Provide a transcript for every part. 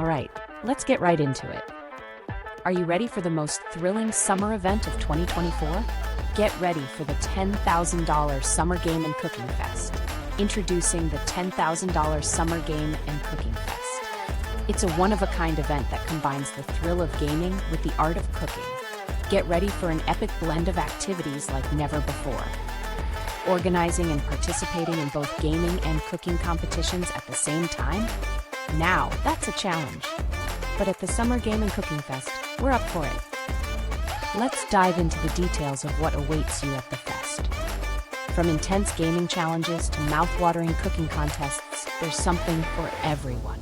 right, let's get right into it. Are you ready for the most thrilling summer event of 2024? Get ready for the $10,000 Summer Game and Cooking Fest. Introducing the $10,000 Summer Game and Cooking Fest. It's a one-of-a-kind event that combines the thrill of gaming with the art of cooking. Get ready for an epic blend of activities like never before. Organizing and participating in both gaming and cooking competitions at the same time? Now, that's a challenge. But at the Summer Game and Cooking Fest, we're up for it. Let's dive into the details of what awaits you at the fest. From intense gaming challenges to mouth-watering cooking contests, there's something for everyone.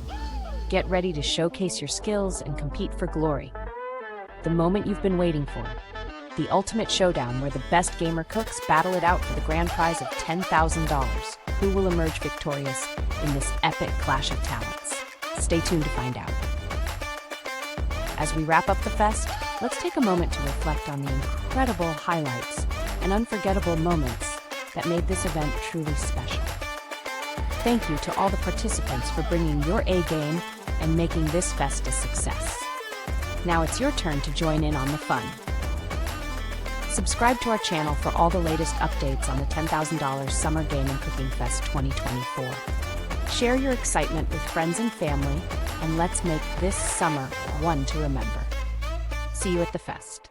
Get ready to showcase your skills and compete for glory. The moment you've been waiting for. The ultimate showdown where the best gamer cooks battle it out for the grand prize of $10,000. Who will emerge victorious in this epic clash of talents? Stay tuned to find out. As we wrap up the fest, let's take a moment to reflect on the incredible highlights and unforgettable moments that made this event truly special. Thank you to all the participants for bringing your A-game and making this fest a success. Now it's your turn to join in on the fun. Subscribe to our channel for all the latest updates on the $10,000 Summer Game and Cooking Fest 2024. Share your excitement with friends and family, and let's make this summer one to remember. See you at the fest.